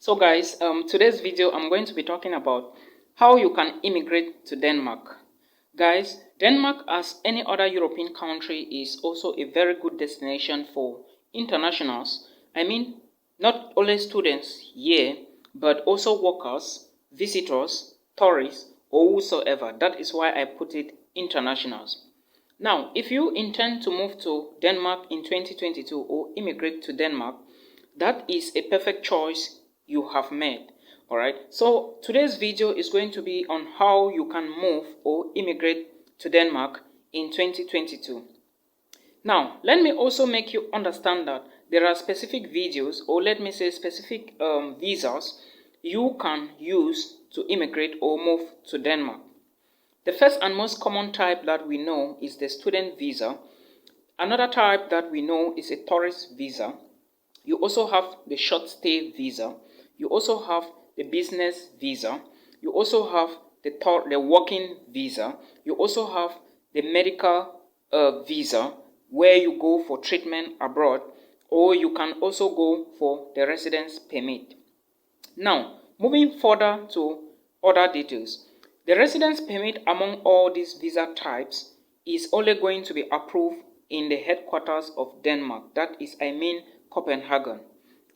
So guys, today's video I'm going to be talking about how you can immigrate to Denmark. Guys, Denmark, as any other European country, is also a very good destination for internationals. I mean, not only students here, but also workers, visitors, tourists, or whosoever. That is why I put it internationals. Now, if you intend to move to Denmark in 2022 or immigrate to Denmark, that is a perfect choice you have made. Alright, so today's video is going to be on how you can move or immigrate to Denmark in 2022. Now, let me also make you understand that there are specific videos, or let me say specific visas you can use to immigrate or move to Denmark. The first and most common type that we know is the student visa. Another type that we know is a tourist visa. You also have the short stay visa. You also have the business visa. You also have the working visa. You also have the medical visa, where you go for treatment abroad, or you can also go for the residence permit. Now, moving further to other details. The residence permit among all these visa types is only going to be approved in the headquarters of Denmark. That is, I mean, Copenhagen.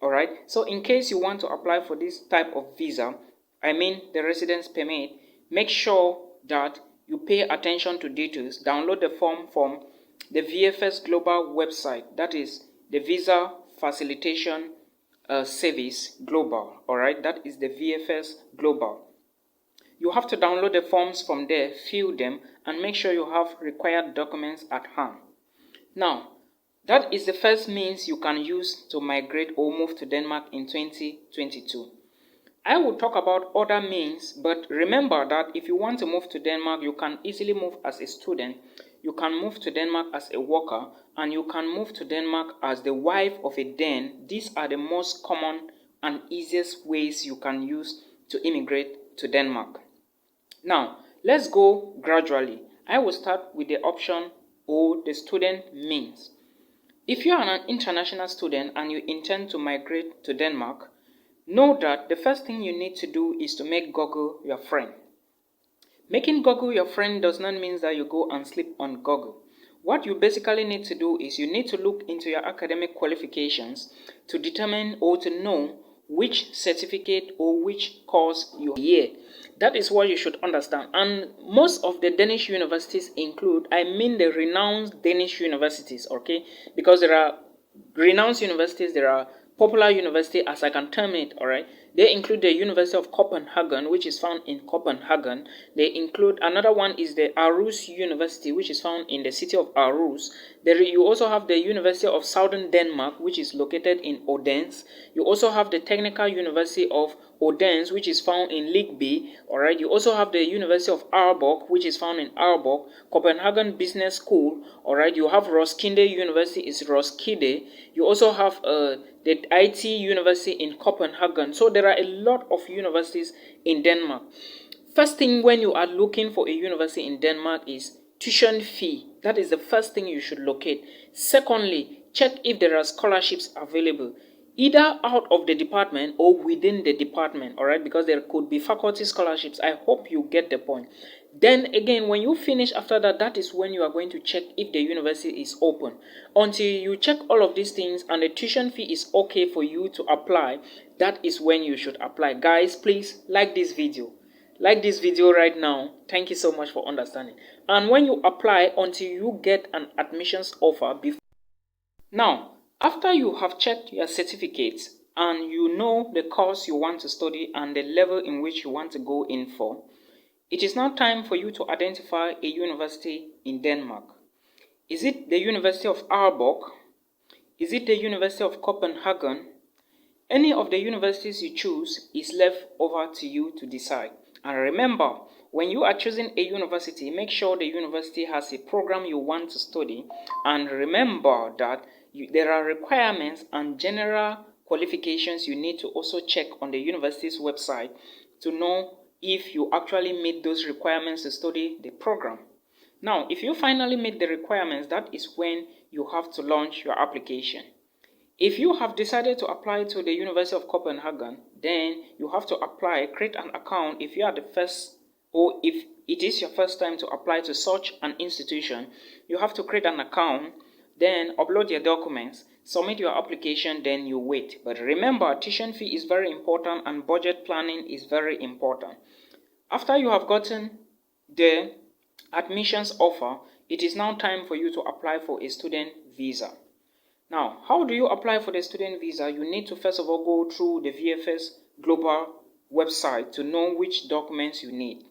Alright, so in case you want to apply for this type of visa, I mean the residence permit, make sure that you pay attention to details. Download the form from the VFS Global website, that is the Visa Facilitation Service Global. Alright, that is the VFS Global. You have to download the forms from there, fill them, and make sure you have required documents at hand. Now, that is the first means you can use to migrate or move to Denmark in 2022. I will talk about other means, but remember that if you want to move to Denmark, you can easily move as a student, you can move to Denmark as a worker, and you can move to Denmark as the wife of a Dane. These are the most common and easiest ways you can use to immigrate to Denmark. Now, let's go gradually. I will start with the option or the student means. If you are an international student and you intend to migrate to Denmark, know that the first thing you need to do is to make Google your friend. Making Google your friend does not mean that you go and sleep on Google. What you basically need to do is you need to look into your academic qualifications to determine or to know which certificate or which course you hear. That is what you should understand. And most of the Danish universities include, I mean the renowned Danish universities, okay? Because there are renowned universities, there are popular university, as I can term it, alright? They include the University of Copenhagen, which is found in Copenhagen. They include, another one is the Aarhus University, which is found in the city of Aarhus. There you also have the University of Southern Denmark, which is located in Odense. You also have the Technical University of Odense, which is found in Ligby. Alright, you also have the University of Aalborg, which is found in Aalborg. Copenhagen Business School. Alright, you have Roskilde University is Roskilde. You also have the IT University in Copenhagen. So there are a lot of universities in Denmark. First thing when you are looking for a university in Denmark is tuition fee. That is the first thing you should locate. Secondly, check if there are scholarships available, either out of the department or within the department, alright, because there could be faculty scholarships. I hope you get the point. Then again, when you finish after that, that is when you are going to check if the university is open. Until you check all of these things and the tuition fee is okay for you to apply, that is when you should apply. Guys, please like this video. Like this video right now. Thank you so much for understanding. And when you apply, until you get an admissions offer before. Now, after you have checked your certificates and you know the course you want to study and the level in which you want to go in for, it is now time for you to identify a university in Denmark. Is it the University of Aalborg? Is it the University of Copenhagen? Any of the universities you choose is left over to you to decide. And remember, when you are choosing a university, make sure the university has a program you want to study. And remember that there are requirements and general qualifications you need to also check on the university's website to know if you actually meet those requirements to study the program. Now, if you finally meet the requirements, that is when you have to launch your application. If you have decided to apply to the University of Copenhagen, then you have to apply, create an account. If you are the first, or if it is your first time to apply to such an institution, you have to create an account, then upload your documents, submit your application, then you wait. But remember, tuition fee is very important and budget planning is very important. After you have gotten the admissions offer, it is now time for you to apply for a student visa. Now, how do you apply for the student visa? You need to first of all go through the VFS Global website to know which documents you need.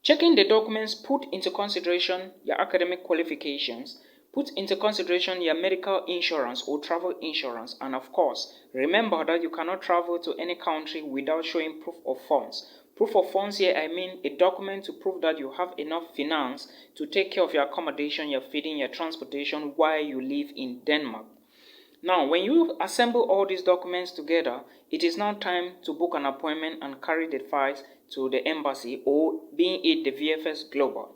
Checking the documents, put into consideration your academic qualifications, put into consideration your medical insurance or travel insurance, and of course, remember that you cannot travel to any country without showing proof of funds. Proof of funds here, I mean a document to prove that you have enough finance to take care of your accommodation, your feeding, your transportation while you live in Denmark. Now, when you assemble all these documents together, it is now time to book an appointment and carry the files to the embassy, or being it the VFS Global.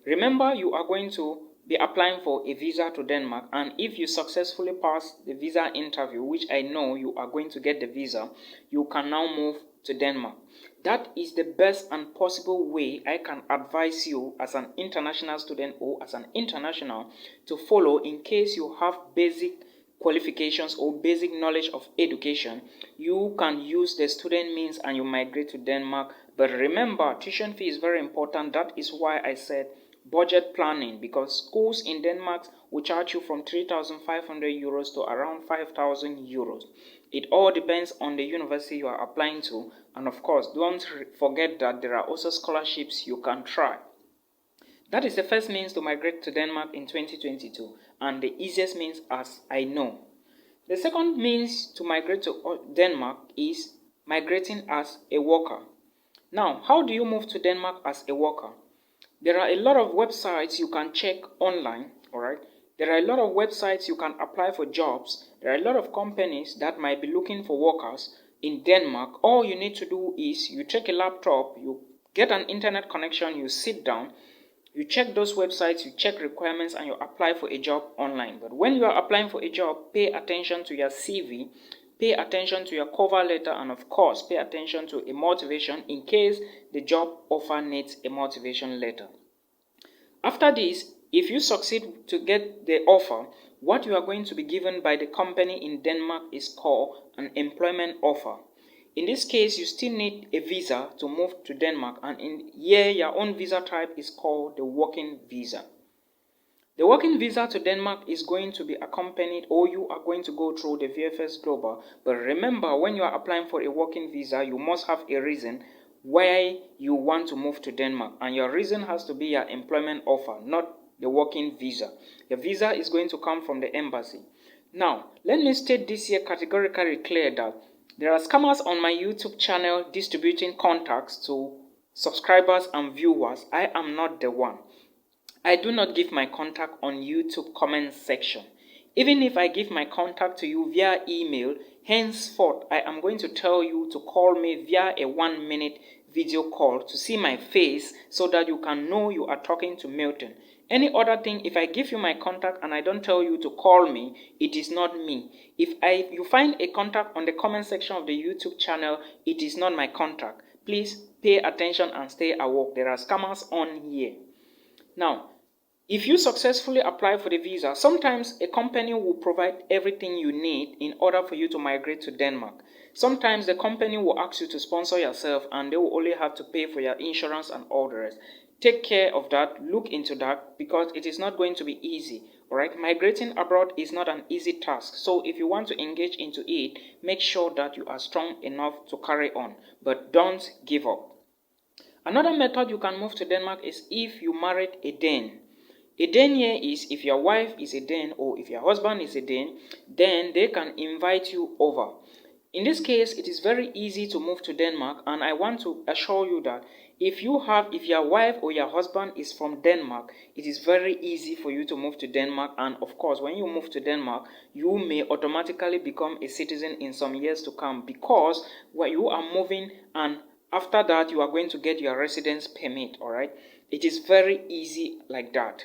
Remember, you are going to be applying for a visa to Denmark, and if you successfully pass the visa interview, which I know you are going to get the visa, you can now move to Denmark. That is the best and possible way I can advise you as an international student or as an international to follow in case you have basic qualifications or basic knowledge of education. You can use the student means and you migrate to Denmark. But remember, tuition fee is very important. That is why I said budget planning, because schools in Denmark will charge you from 3,500 euros to around 5,000 euros. It all depends on the university you are applying to, and of course, don't forget that there are also scholarships you can try. That is the first means to migrate to Denmark in 2022, and the easiest means as I know. The second means to migrate to Denmark is migrating as a worker. Now, how do you move to Denmark as a worker? There are a lot of websites you can check online, alright? There are a lot of websites you can apply for jobs. There are a lot of companies that might be looking for workers in Denmark. All you need to do is you take a laptop, you get an internet connection, you sit down, you check those websites, you check requirements, and you apply for a job online. But when you are applying for a job, pay attention to your CV, pay attention to your cover letter, and of course, pay attention to a motivation in case the job offer needs a motivation letter. After this, if you succeed to get the offer, what you are going to be given by the company in Denmark is called an employment offer. In this case, you still need a visa to move to Denmark, and in here, your own visa type is called the working visa. The working visa to Denmark is going to be accompanied, or you are going to go through the VFS Global. But remember, when you are applying for a working visa, you must have a reason why you want to move to Denmark, and your reason has to be your employment offer, not the working visa. The visa is going to come from the embassy. Now, let me state this here categorically clear that there are scammers on my YouTube channel distributing contacts to subscribers and viewers. I am not the one. I do not give my contact on YouTube comment section. Even if I give my contact to you via email, henceforth I am going to tell you to call me via a 1-minute video call to see my face so that you can know you are talking to Milton. Any other thing, if I give you my contact and I don't tell you to call me, it is not me. If you find a contact on the comment section of the YouTube channel, it is not my contact. Please pay attention and stay awake. There are scammers on here. Now, if you successfully apply for the visa, sometimes a company will provide everything you need in order for you to migrate to Denmark. Sometimes the company will ask you to sponsor yourself and they will only have to pay for your insurance and all the rest. Take care of that, look into that, because it is not going to be easy. Alright, migrating abroad is not an easy task. So if you want to engage into it, make sure that you are strong enough to carry on. But don't give up. Another method you can move to Denmark is if you married a Dane. A Dane here is if your wife is a Dane or if your husband is a Dane, then they can invite you over. In this case, it is very easy to move to Denmark, and I want to assure you that if your wife or your husband is from Denmark, it is very easy for you to move to Denmark. And of course, when you move to Denmark, you may automatically become a citizen in some years to come, because when you are moving and after that you are going to get your residence permit. All right, it is very easy like that.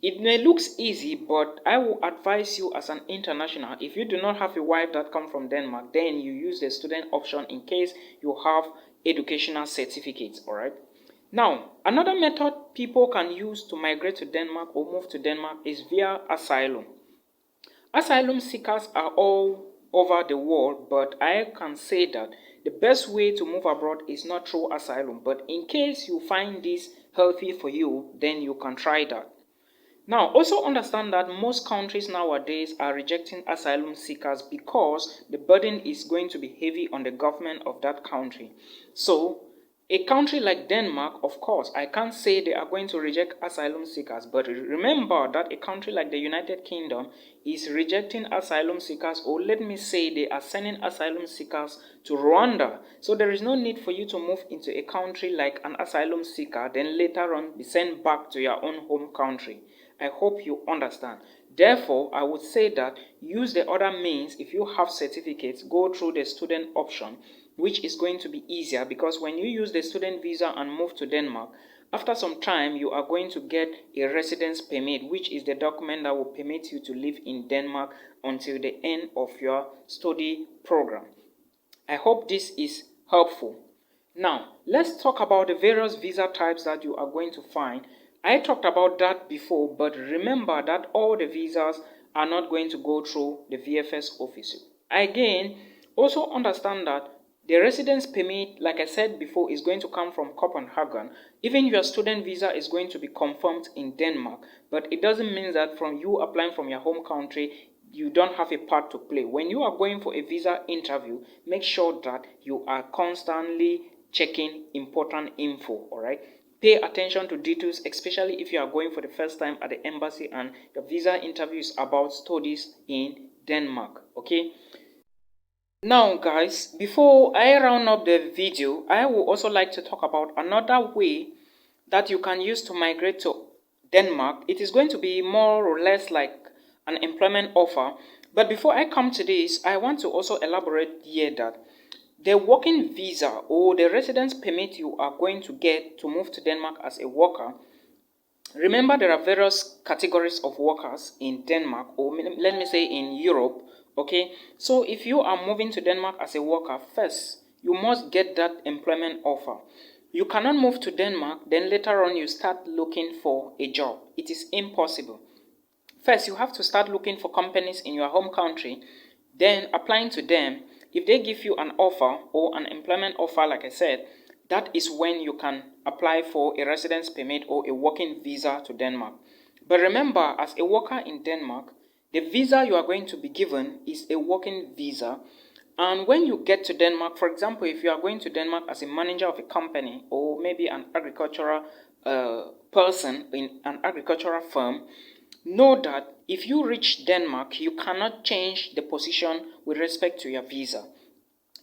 It may look easy, but I will advise you as an international, if you do not have a wife that comes from Denmark, then you use the student option in case you have educational certificates, all right? Now, another method people can use to migrate to Denmark or move to Denmark is via asylum. Asylum seekers are all over the world, but I can say that the best way to move abroad is not through asylum. But in case you find this healthy for you, then you can try that. Now, also understand that most countries nowadays are rejecting asylum seekers because the burden is going to be heavy on the government of that country. So, a country like Denmark, of course, I can't say they are going to reject asylum seekers, but remember that a country like the United Kingdom is rejecting asylum seekers, or let me say they are sending asylum seekers to Rwanda. So there is no need for you to move into a country like an asylum seeker, then later on be sent back to your own home country. I hope you understand. Therefore, I would say that use the other means. If you have certificates, go through the student option, which is going to be easier, because when you use the student visa and move to Denmark, after some time you are going to get a residence permit, which is the document that will permit you to live in Denmark until the end of your study program. I hope this is helpful. Now, let's talk about the various visa types that you are going to find. I talked about that before, but remember that all the visas are not going to go through the VFS office. Again, also understand that the residence permit, like I said before, is going to come from Copenhagen. Even your student visa is going to be confirmed in Denmark, but it doesn't mean that from you applying from your home country, you don't have a part to play. When you are going for a visa interview, make sure that you are constantly checking important info, all right? Pay attention to details, especially if you are going for the first time at the embassy and the visa interview is about studies in Denmark, okay? Now guys, before I round up the video, I would also like to talk about another way that you can use to migrate to Denmark. It is going to be more or less like an employment offer. But before I come to this, I want to also elaborate here that the working visa or the residence permit you are going to get to move to Denmark as a worker. Remember, there are various categories of workers in Denmark, or let me say in Europe, okay? So if you are moving to Denmark as a worker, first, you must get that employment offer. You cannot move to Denmark, then later on you start looking for a job. It is impossible. First, you have to start looking for companies in your home country, then applying to them. If they give you an offer or an employment offer, like I said, that is when you can apply for a residence permit or a working visa to Denmark. But remember, as a worker in Denmark, the visa you are going to be given is a working visa. And when you get to Denmark, for example, if you are going to Denmark as a manager of a company or maybe an agricultural person in an agricultural firm, know that if you reach Denmark, you cannot change the position with respect to your visa.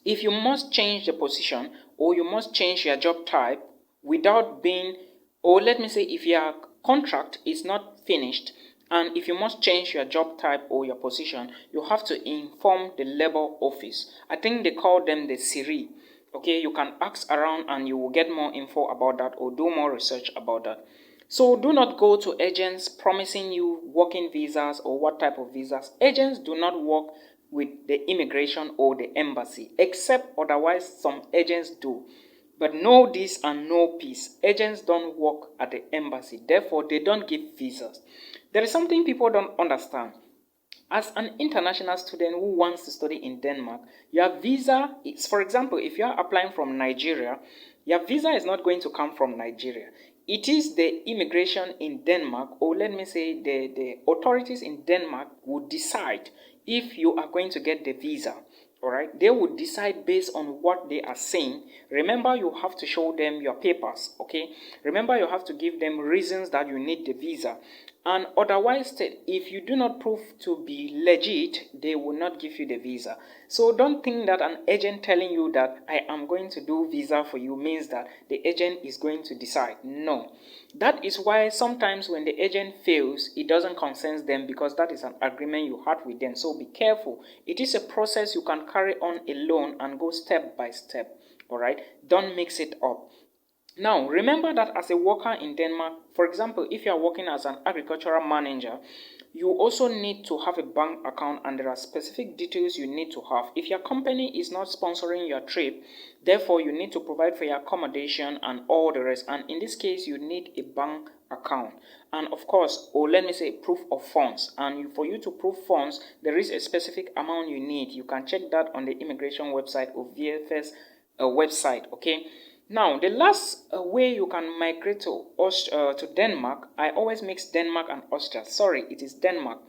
If you must change the position or you must change your job type without being, or let me say if your contract is not finished and if you must change your job type or your position, you have to inform the labor office. I think they call them the Siri. Okay, you can ask around and you will get more info about that or do more research about that. So do not go to agents promising you working visas or what type of visas. Agents do not work with the immigration or the embassy, except otherwise some agents do. But know this and know peace. Agents don't work at the embassy, therefore they don't give visas. There is something people don't understand. As an international student who wants to study in Denmark, your visa is, for example, if you are applying from Nigeria, your visa is not going to come from Nigeria. It is the immigration in Denmark, or let me say the authorities in Denmark will decide if you are going to get the visa. All right, they will decide based on what they are saying. Remember, you have to show them your papers, okay? Remember, you have to give them reasons that you need the visa. And otherwise, if you do not prove to be legit, they will not give you the visa. So don't think that an agent telling you that I am going to do visa for you means that the agent is going to decide. No. That is why sometimes when the agent fails, it doesn't concern them because that is an agreement you had with them. So be careful. It is a process you can carry on alone and go step by step. All right? Don't mix it up. Now, remember that as a worker in Denmark, for example, if you are working as an agricultural manager, you also need to have a bank account, and there are specific details you need to have. If your company is not sponsoring your trip, therefore you need to provide for your accommodation and all the rest. And in this case, you need a bank account, and of course, or let me say proof of funds. And for you to prove funds, there is a specific amount you need. You can check that on the immigration website or VFS website. Okay. Now, the last way you can migrate to Denmark, I always mix Denmark and Austria. Sorry, it is Denmark.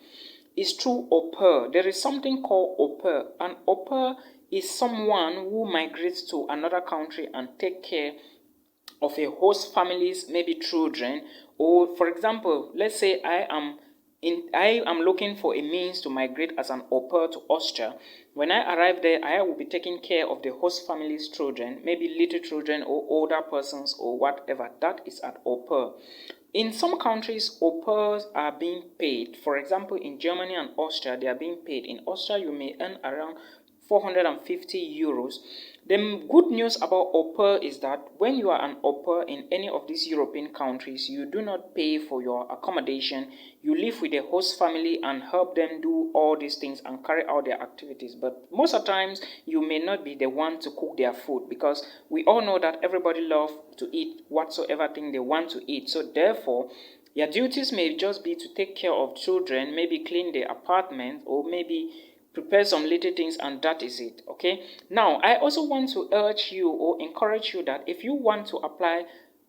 Is through au pair. There is something called au pair. An au pair is someone who migrates to another country and take care of a host family's maybe children. Or for example, let's say I am looking for a means to migrate as an au pair to Austria. When I arrive there, I will be taking care of the host family's children, maybe little children or older persons or whatever. That is an au pair. In some countries, au pairs are being paid. For example, in Germany and Austria, they are being paid. In Austria, you may earn around 450 euros. The good news about au pair is that when you are an au pair in any of these European countries, you do not pay for your accommodation. You live with the host family and help them do all these things and carry out their activities. But most of the times, you may not be the one to cook their food, because we all know that everybody loves to eat whatsoever thing they want to eat. So therefore, your duties may just be to take care of children, maybe clean the apartment, or maybe prepare some little things, and that is it. Okay. Now, I also want to urge you or encourage you that if you want to apply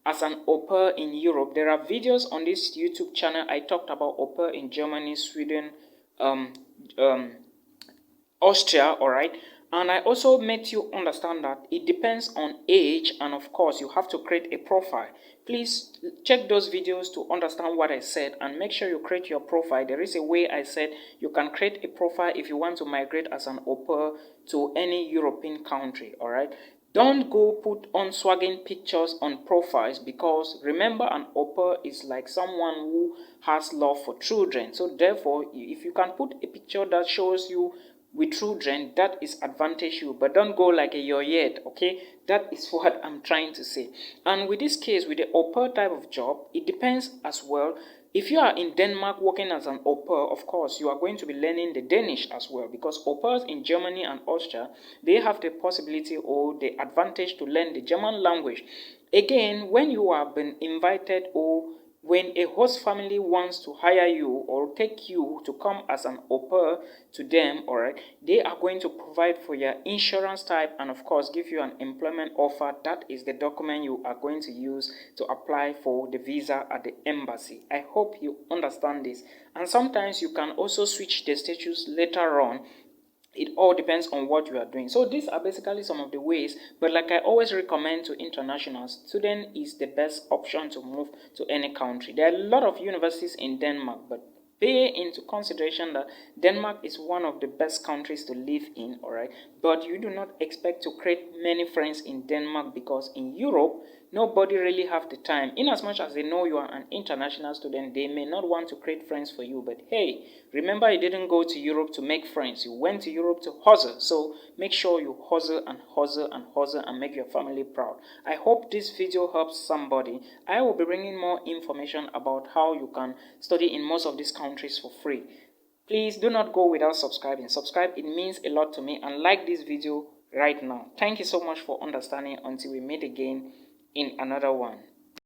as an au pair in Europe, there are videos on this YouTube channel. I talked about au pair in Germany, Sweden, Austria, all right. And I also made you understand that it depends on age, and of course you have to create a profile. Please check those videos to understand what I said, and make sure you create your profile. There is a way I said you can create a profile if you want to migrate as an au pair to any European country, all right. Don't go put on swagging pictures on profiles, because remember, an au pair is like someone who has love for children. So therefore, if you can put a picture that shows you with children, that is advantage you, but don't go like a yoyet. Okay, that is what I'm trying to say. And with this case, with the au pair type of job, it depends as well. If you are in Denmark working as an au pair, of course you are going to be learning the Danish as well, because au pairs in Germany and Austria, they have the possibility or the advantage to learn the German language. Again, when you have been invited, or when a host family wants to hire you or take you to come as an au pair to them, all right, they are going to provide for your insurance type and of course give you an employment offer. That is the document you are going to use to apply for the visa at the embassy. I hope you understand this. And sometimes you can also switch the status later on. It all depends on what you are doing. So these are basically some of the ways, but like I always recommend to internationals, student is the best option to move to any country. There are a lot of universities in Denmark, but pay into consideration that Denmark is one of the best countries to live in, all right? But you do not expect to create many friends in Denmark, because in Europe, nobody really have the time. In as much as they know you are an international student, they may not want to create friends for you. But hey, remember, you didn't go to Europe to make friends. You went to Europe to hustle. So make sure you hustle and hustle and hustle and make your family proud. I hope this video helps somebody. I will be bringing more information about how you can study in most of these countries for free. Please do not go without subscribing. Subscribe, it means a lot to me, and like this video right now. Thank you so much for understanding. Until we meet again in another one.